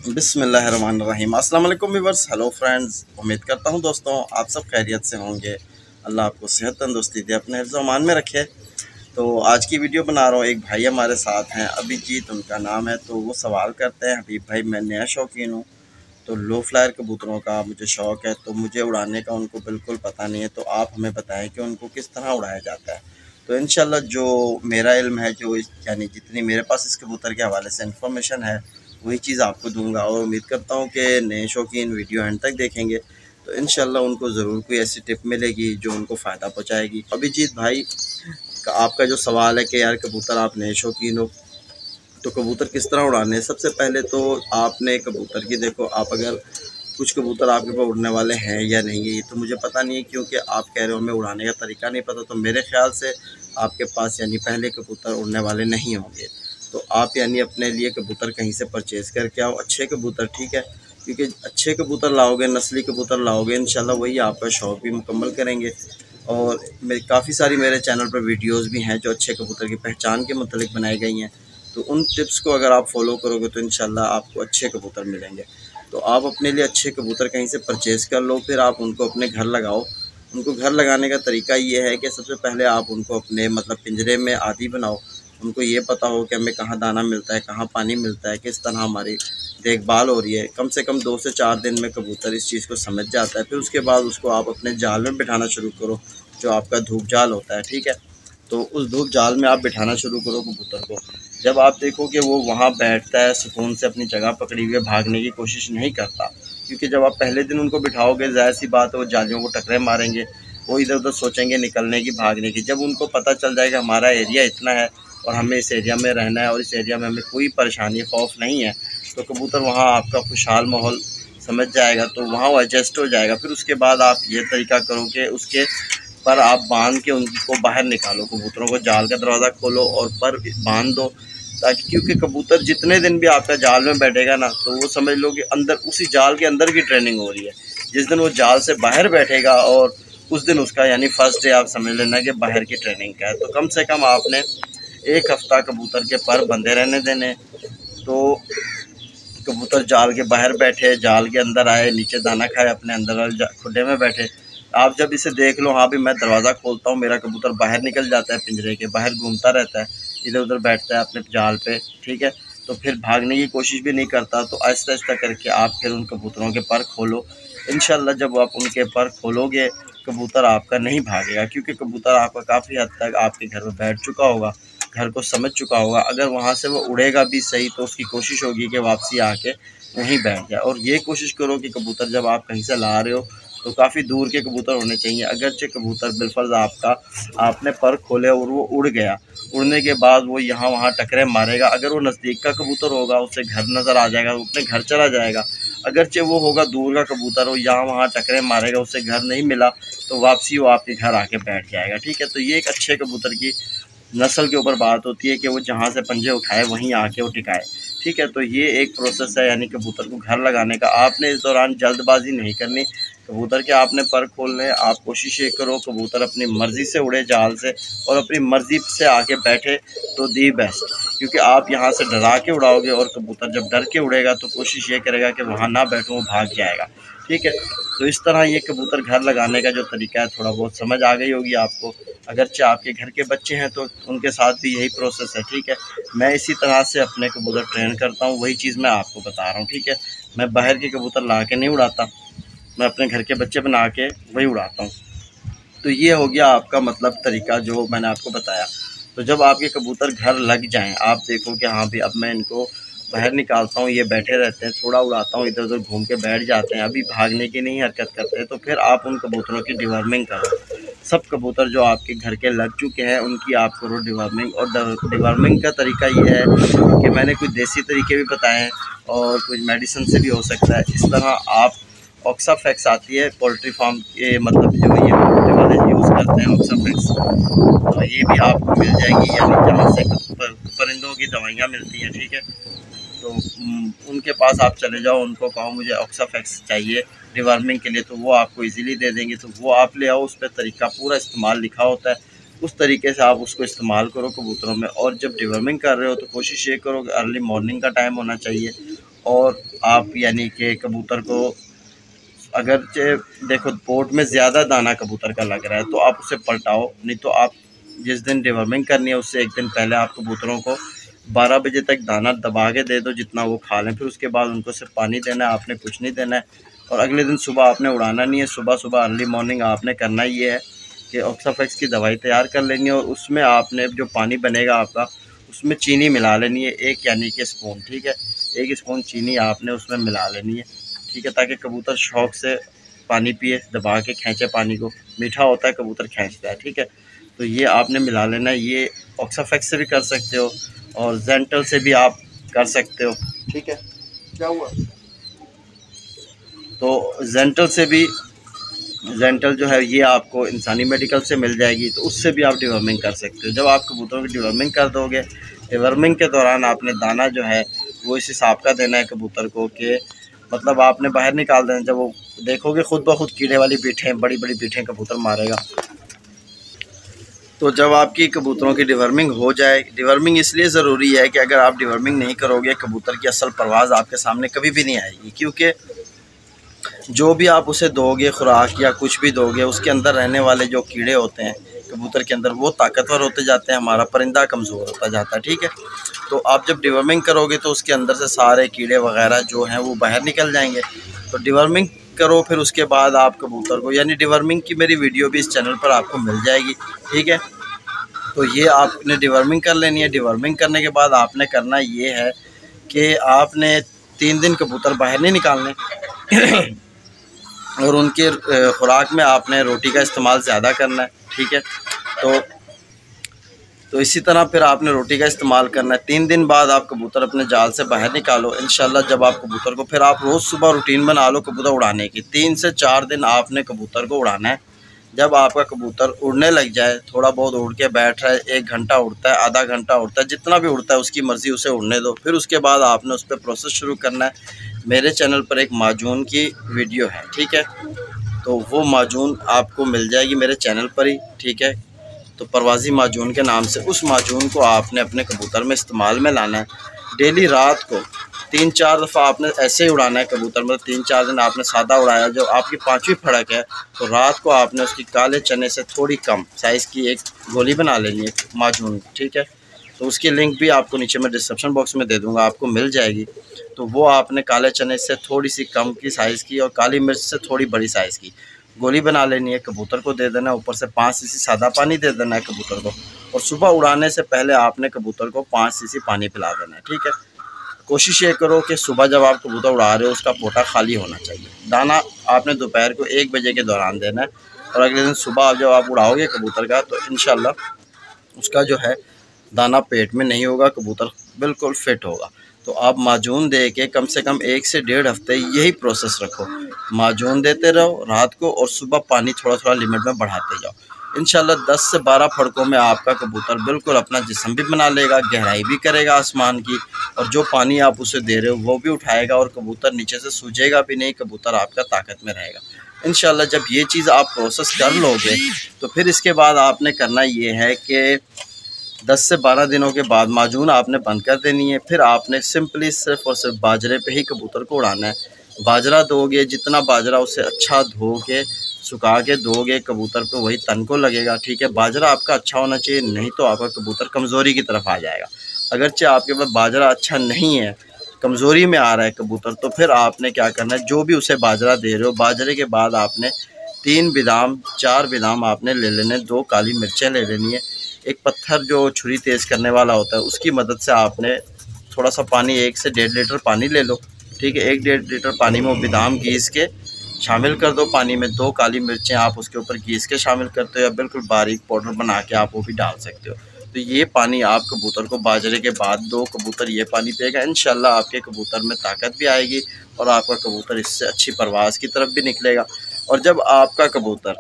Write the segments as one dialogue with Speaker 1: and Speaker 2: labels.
Speaker 1: बिस्मिल्लाहिर्रहमानिर्रहीम। अस्सलाम वालेकुम व्यूअर्स, हेलो फ्रेंड्स। उम्मीद करता हूँ दोस्तों आप सब खैरियत से होंगे। अल्लाह आपको सेहत तंदुरुस्ती दे, अपने हिफ्ज़ अमान में रखे। तो आज की वीडियो बना रहा हूँ। एक भाई हमारे साथ हैं, अभिजीत उनका नाम है। तो वो सवाल करते हैं, हबीब भाई मैं नया शौकीन हूँ, तो लो फ्लायर कबूतरों का मुझे शौक़ है, तो मुझे उड़ाने का उनको बिल्कुल पता नहीं है। तो आप हमें बताएं कि उनको किस तरह उड़ाया जाता है। तो इंशाल्लाह जो मेरा इल्म है, जो यानी जितनी मेरे पास इस कबूतर के हवाले से इन्फॉर्मेशन है, वही चीज़ आपको दूंगा। और उम्मीद करता हूँ कि नए शौकीन वीडियो एंड तक देखेंगे तो इंशाल्लाह उनको ज़रूर कोई ऐसी टिप मिलेगी जो उनको फ़ायदा पहुँचाएगी। अभिजीत भाई आपका जो सवाल है कि यार कबूतर आप नए शौकीन हो, तो कबूतर किस तरह उड़ाने हैं। सबसे पहले तो आपने कबूतर की देखो, आप अगर कुछ कबूतर आपके पास उड़ने वाले हैं या नहीं है ये तो मुझे पता नहीं है, क्योंकि आप कह रहे हो हमें उड़ाने का तरीका नहीं पता। तो मेरे ख्याल से आपके पास यानी पहले कबूतर उड़ने वाले नहीं होंगे। तो आप यानी अपने लिए कबूतर कहीं से परचेज़ करके आओ, अच्छे कबूतर, ठीक है। क्योंकि अच्छे कबूतर लाओगे, नस्ली कबूतर लाओगे, इंशाल्लाह वही आपका शौक़ भी मुकम्मल करेंगे। और काफ़ी सारी मेरे चैनल पर वीडियोज़ भी हैं जो अच्छे कबूतर की पहचान के मतलब बनाई गई हैं। तो उन टिप्स को अगर आप फॉलो करोगे तो इंशाल्लाह आपको अच्छे कबूतर मिलेंगे। तो आप अपने लिए अच्छे कबूतर कहीं से परचेज़ कर लो, फिर आप उनको अपने घर लगाओ। उनको घर लगाने का तरीका ये है कि सबसे पहले आप उनको अपने मतलब पिंजरे में आदी बनाओ। उनको ये पता हो कि हमें कहाँ दाना मिलता है, कहाँ पानी मिलता है, किस तरह हमारी देखभाल हो रही है। कम से कम 2 से 4 दिन में कबूतर इस चीज़ को समझ जाता है। फिर उसके बाद उसको आप अपने जाल में बिठाना शुरू करो, जो आपका धूप जाल होता है, ठीक है। तो उस धूप जाल में आप बिठाना शुरू करो कबूतर को। जब आप देखो कि वो वहाँ बैठता है सुकून से, अपनी जगह पकड़ी हुई, भागने की कोशिश नहीं करता, क्योंकि जब आप पहले दिन उनको बिठाओगे ज़ाहिर सी बात है वो जालियों को टकरे मारेंगे, वो इधर उधर सोचेंगे निकलने की, भागने की। जब उनको पता चल जाएगा हमारा एरिया इतना है और हमें इस एरिया में रहना है और इस एरिया में हमें कोई परेशानी खौफ नहीं है, तो कबूतर वहाँ आपका खुशहाल माहौल समझ जाएगा, तो वहाँ वो एडजस्ट हो जाएगा। फिर उसके बाद आप ये तरीका करो कि उसके पर आप बांध के उनको बाहर निकालो, कबूतरों को जाल का दरवाज़ा खोलो और पर बांध दो, ताकि क्योंकि कबूतर जितने दिन भी आपका जाल में बैठेगा ना, तो वो समझ लो कि अंदर उसी जाल के अंदर की ट्रेनिंग हो रही है। जिस दिन वो जाल से बाहर बैठेगा और उस दिन उसका यानी फर्स्ट डे आप समझ लेना कि बाहर की ट्रेनिंग का है। तो कम से कम आपने 1 हफ़्ता कबूतर के पर बंधे रहने देने। तो कबूतर जाल के बाहर बैठे, जाल के अंदर आए, नीचे दाना खाए, अपने अंदर वाले खुडे में बैठे। आप जब इसे देख लो, हाँ भी मैं दरवाज़ा खोलता हूँ, मेरा कबूतर बाहर निकल जाता है, पिंजरे के बाहर घूमता रहता है, इधर उधर बैठता है अपने जाल पे, ठीक है। तो फिर भागने की कोशिश भी नहीं करता। तो आहिस्ता आहिस्ता करके आप फिर उन कबूतरों के पर खोलो। इंशाल्लाह जब आप उनके पर खोलोगे, कबूतर आपका नहीं भागेगा, क्योंकि कबूतर आपका काफ़ी हद तक आपके घर में बैठ चुका होगा, घर को समझ चुका होगा। अगर वहाँ से वो उड़ेगा भी सही तो उसकी कोशिश होगी कि वापसी आके वहीं बैठ जाए। और ये कोशिश करो कि कबूतर जब आप कहीं से ला रहे हो तो काफ़ी दूर के कबूतर होने चाहिए। अगरचे कबूतर बिलफर्ज आपका आपने पर खोले और वो उड़ गया, उड़ने के बाद वो यहाँ वहाँ टकरे मारेगा। अगर वो नज़दीक का कबूतर होगा उसे घर नज़र आ जाएगा, वो अपने घर चला जाएगा। अगरचे वो होगा दूर का कबूतर हो, यहाँ वहाँ टकरे मारेगा, उसे घर नहीं मिला तो वापसी वो आपके घर आके बैठ जाएगा, ठीक है। तो ये एक अच्छे कबूतर की नस्ल के ऊपर बात होती है कि वो जहाँ से पंजे उठाए वहीं आके वो टिकाए, ठीक है। तो ये एक प्रोसेस है यानी कबूतर को घर लगाने का। आपने इस दौरान जल्दबाजी नहीं करनी, कबूतर के आपने पर खोलने। आप कोशिश ये करो कबूतर अपनी मर्ज़ी से उड़े जाल से और अपनी मर्ज़ी से आके बैठे तो दी बेस्ट, क्योंकि आप यहाँ से डरा के उड़ाओगे और कबूतर जब डर के उड़ेगा तो कोशिश ये करेगा कि वहाँ ना बैठो, वो भाग जाएगा, ठीक है। तो इस तरह ये कबूतर घर लगाने का जो तरीका है थोड़ा बहुत समझ आ गई होगी आपको। अगरचे आपके घर के बच्चे हैं तो उनके साथ भी यही प्रोसेस है, ठीक है। मैं इसी तरह से अपने कबूतर ट्रेन करता हूँ, वही चीज़ मैं आपको बता रहा हूँ, ठीक है। मैं बाहर के कबूतर ला के नहीं उड़ाता, मैं अपने घर के बच्चे बना के वही उड़ाता हूँ। तो ये हो गया आपका मतलब तरीका जो मैंने आपको बताया। तो जब आपके कबूतर घर लग जाएँ, आप देखो कि हाँ भाई अब मैं इनको बाहर निकालता हूँ, ये बैठे रहते हैं, थोड़ा उड़ाता हूँ, इधर उधर घूम के बैठ जाते हैं, अभी भागने की नहीं हरकत करते, तो फिर आप उन कबूतरों की डिवॉर्मिंग करो। सब कबूतर जो आपके घर के लग चुके हैं उनकी आप करो डिवॉर्मिंग। और डिवॉर्मिंग का तरीका ये है कि मैंने कुछ देसी तरीके भी बताए हैं और कुछ मेडिसिन से भी हो सकता है। इस तरह आप ऑक्साफैक्स आती है पोल्ट्री फार्म के, मतलब जो ये पोल्ट्री वाले यूज़ करते हैं ऑक्साफैक्स, तो ये भी आपको मिल जाएगी, यानी जहाँ से परिंदों की दवाइयाँ मिलती हैं, ठीक है। तो उनके पास आप चले जाओ, उनको कहो मुझे ऑक्साफैक्स चाहिए डिवर्मिंग के लिए, तो वो आपको इजीली दे देंगे। तो वो आप ले आओ, उस पर तरीका पूरा इस्तेमाल लिखा होता है, उस तरीके से आप उसको इस्तेमाल करो कबूतरों में। और जब डिवर्मिंग कर रहे हो तो कोशिश ये करो कि अर्ली मॉर्निंग का टाइम होना चाहिए और आप यानी कि कबूतर को अगर देखो बोर्ड में ज़्यादा दाना कबूतर का लग रहा है तो आप उसे पलटाओ, नहीं तो आप जिस दिन डिवर्मिंग करनी है उससे एक दिन पहले आप कबूतरों को 12 बजे तक दाना दबा के दे दो जितना वो खा लें। फिर उसके बाद उनको सिर्फ पानी देना है, आपने कुछ नहीं देना है। और अगले दिन सुबह आपने उड़ाना नहीं है। सुबह सुबह अर्ली मॉर्निंग आपने करना ये है कि ऑक्साफेक्स की दवाई तैयार कर लेनी है और उसमें आपने जो पानी बनेगा आपका उसमें चीनी मिला लेनी है, एक यानी कि स्पून, ठीक है। 1 स्पून चीनी आपने उसमें मिला लेनी है, ठीक है, ताकि कबूतर शौक़ से पानी पिए, दबा के खींचे पानी को। मीठा होता है कबूतर खींचता है, ठीक है। तो ये आपने मिला लेना है। ये ऑक्साफेक्स से भी कर सकते हो और जेंटल से भी आप कर सकते हो, ठीक है। क्या हुआ? तो जेंटल जो है ये आपको इंसानी मेडिकल से मिल जाएगी, तो उससे भी आप डिवर्मिंग कर सकते हो। जब आप कबूतरों की डिवर्मिंग कर दोगे, डिवर्मिंग के दौरान आपने दाना जो है वो इस हिसाब का देना है कबूतर को कि मतलब आपने बाहर निकाल देना। जब वो देखोगे खुद ब खुद कीड़े वाली पीठें, बड़ी बड़ी पीठें कबूतर मारेगा। तो जब आपकी कबूतरों की डिवर्मिंग हो जाए, डिवर्मिंग इसलिए ज़रूरी है कि अगर आप डिवर्मिंग नहीं करोगे कबूतर की असल परवाज़ आपके सामने कभी भी नहीं आएगी, क्योंकि जो भी आप उसे दोगे खुराक या कुछ भी दोगे उसके अंदर रहने वाले जो कीड़े होते हैं कबूतर के अंदर वो ताकतवर होते जाते हैं, हमारा परिंदा कमज़ोर होता जाता है, ठीक है। तो आप जब डिवर्मिंग करोगे तो उसके अंदर से सारे कीड़े वगैरह जो हैं वो बाहर निकल जाएंगे। तो डिवर्मिंग करो, फिर उसके बाद आप कबूतर को, यानी डिवर्मिंग की मेरी वीडियो भी इस चैनल पर आपको मिल जाएगी, ठीक है। तो ये आपने डिवर्मिंग कर लेनी है। डिवर्मिंग करने के बाद आपने करना ये है कि आपने 3 दिन कबूतर बाहर नहीं निकालने और उनके खुराक में आपने रोटी का इस्तेमाल ज़्यादा करना है, ठीक है। तो इसी तरह फिर आपने रोटी का इस्तेमाल करना है। 3 दिन बाद आप कबूतर अपने जाल से बाहर निकालो। इंशाल्लाह जब आप कबूतर को, फिर आप रोज़ सुबह रूटीन बना लो कबूतर उड़ाने की। 3 से 4 दिन आपने कबूतर को उड़ाना है। जब आपका कबूतर उड़ने लग जाए, थोड़ा बहुत उड़ के बैठ रहा है, 1 घंटा उड़ता है, आधा घंटा उड़ता है, जितना भी उड़ता है उसकी मर्ज़ी, उसे उड़ने दो। फिर उसके बाद आपने उस पर प्रोसेस शुरू करना है। मेरे चैनल पर एक माजून की वीडियो है, ठीक है, तो वो माजून आपको मिल जाएगी मेरे चैनल पर ही, ठीक है। तो परवाज़ी माजून के नाम से उस माजून को आपने अपने कबूतर में इस्तेमाल में लाना है। डेली रात को 3-4 दफ़ा आपने ऐसे ही उड़ाना है कबूतर, मतलब 3-4 दिन आपने सादा उड़ाया, जो आपकी 5वीं फड़क है तो रात को आपने उसकी काले चने से थोड़ी कम साइज़ की एक गोली बना लेनी है माजून, ठीक है। तो उसकी लिंक भी आपको नीचे मैं डिस्क्रिप्शन बॉक्स में दे दूँगा, आपको मिल जाएगी। तो वो आपने काले चने से थोड़ी सी कम की साइज़ की और काली मिर्च से थोड़ी बड़ी साइज़ की गोली बना लेनी है, कबूतर को दे देना है। ऊपर से 5 सीसी सादा पानी दे देना है कबूतर को, और सुबह उड़ाने से पहले आपने कबूतर को 5 सीसी पानी पिला देना है, ठीक है। कोशिश ये करो कि सुबह जब आप कबूतर उड़ा रहे हो उसका पोटा खाली होना चाहिए। दाना आपने दोपहर को 1 बजे के दौरान देना है, और अगले दिन सुबह जब आप उड़ाओगे कबूतर का तो इंशाल्लाह उसका जो है दाना पेट में नहीं होगा, कबूतर बिल्कुल फिट होगा। तो आप माजून दे के कम से कम 1 से 1.5 हफ्ते यही प्रोसेस रखो। माजून देते रहो रात को, और सुबह पानी थोड़ा थोड़ा लिमिट में बढ़ाते जाओ। इंशाल्लाह 10 से 12 फड़कों में आपका कबूतर बिल्कुल अपना जिस्म भी बना लेगा, गहराई भी करेगा आसमान की, और जो पानी आप उसे दे रहे हो वो भी उठाएगा, और कबूतर नीचे से सूझेगा भी नहीं, कबूतर आपका ताकत में रहेगा। इंशाल्लाह जब ये चीज़ आप प्रोसेस कर लोगे तो फिर इसके बाद आपने करना ये है कि 10 से 12 दिनों के बाद माजून आपने बंद कर देनी है। फिर आपने सिंपली सिर्फ़ और सिर्फ बाजरे पे ही कबूतर को उड़ाना है। बाजरा दोगे, जितना बाजरा उसे अच्छा धो के सुखा के दोगे कबूतर पे वही तन को लगेगा, ठीक है। बाजरा आपका अच्छा होना चाहिए, नहीं तो आपका कबूतर कमज़ोरी की तरफ आ जाएगा। अगरचे आपके पास बाजरा अच्छा नहीं है, कमज़ोरी में आ रहा है कबूतर, तो फिर आपने क्या करना है, जो भी उसे बाजरा दे रहे हो, बाजरे के बाद आपने 3 बादाम 4 बादाम आपने ले लेने, 2 काली मिर्चें ले लेनी है, एक पत्थर जो छुरी तेज़ करने वाला होता है उसकी मदद से आपने थोड़ा सा पानी, 1 से 1.5 लीटर पानी ले लो, ठीक है। 1-1.5 लीटर पानी में वो बादाम घीस के शामिल कर दो पानी में। 2 काली मिर्चें आप उसके ऊपर घीस के शामिल करते हो, या बिल्कुल बारीक पाउडर बना के आप वो भी डाल सकते हो। तो ये पानी आप कबूतर को बाजरे के बाद दो, कबूतर ये पानी पिएगा, इंशाल्लाह आपके कबूतर में ताकत भी आएगी और आपका कबूतर इससे अच्छी परवाज़ की तरफ भी निकलेगा। और जब आपका कबूतर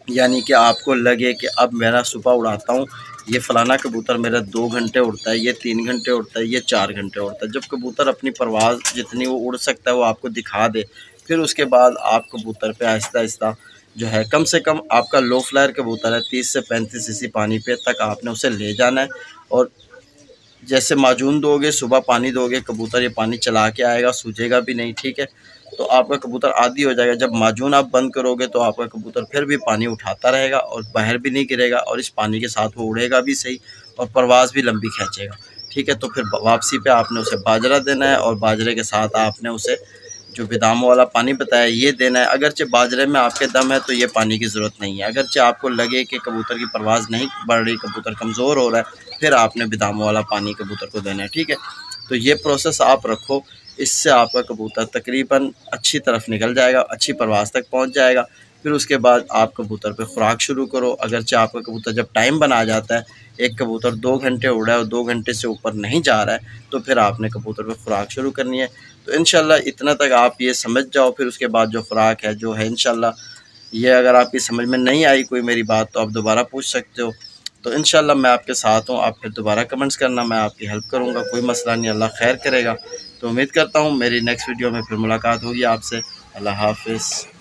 Speaker 1: यानी कि आपको लगे कि अब मेरा सुबह उड़ाता हूँ, ये फ़लाना कबूतर मेरा 2 घंटे उड़ता है, ये 3 घंटे उड़ता है, ये 4 घंटे उड़ता है, जब कबूतर अपनी परवाज़ जितनी वो उड़ सकता है वो आपको दिखा दे, फिर उसके बाद आप कबूतर पे आहिस्ता आहिस्ता जो है, कम से कम आपका लो फ्लायर कबूतर है, 30 से 35 सीसी पानी पे तक आपने उसे ले जाना है। और जैसे माजून दोगे, सुबह पानी दोगे, कबूतर ये पानी चला के आएगा, सूझेगा भी नहीं, ठीक है। तो आपका कबूतर आदी हो जाएगा। जब माजून आप बंद करोगे तो आपका कबूतर फिर भी पानी उठाता रहेगा और बाहर भी नहीं गिरेगा, और इस पानी के साथ वो उड़ेगा भी सही और परवाज़ भी लंबी खींचेगा, ठीक है। तो फिर वापसी पे आपने उसे बाजरा देना है, और बाजरे के साथ आपने उसे जो बेदामों वाला पानी बताया ये देना है। अगरचे बाजरे में आपके दम है तो ये पानी की ज़रूरत नहीं है। अगरचे आपको लगे कि कबूतर की परवाज़ नहीं बढ़ रही, कबूतर कमज़ोर हो रहा है, फिर आपने बेदामों वाला पानी कबूतर को देना है, ठीक है। तो ये प्रोसेस आप रखो, इससे आपका कबूतर तकरीबन अच्छी तरफ निकल जाएगा, अच्छी परवाज़ तक पहुँच जाएगा। फिर उसके बाद आप कबूतर पे खुराक शुरू करो। अगरचे आपका कबूतर जब टाइम बना जाता है, एक कबूतर 2 घंटे उड़ा है और 2 घंटे से ऊपर नहीं जा रहा है, तो फिर आपने कबूतर पे खुराक शुरू करनी है। तो इंशाल्लाह इतना तक आप ये समझ जाओ। फिर उसके बाद जो खुराक है जो है इंशाल्लाह, ये अगर आपकी समझ में नहीं आई कोई मेरी बात तो आप दोबारा पूछ सकते हो। तो इंशाल्लाह मैं आपके साथ हूँ, आप फिर दोबारा कमेंट्स करना, मैं आपकी हेल्प करूँगा, कोई मसला नहीं, अल्लाह खैर करेगा। तो उम्मीद करता हूँ मेरी नेक्स्ट वीडियो में फिर मुलाकात होगी आपसे। अल्लाह हाफ़िज़।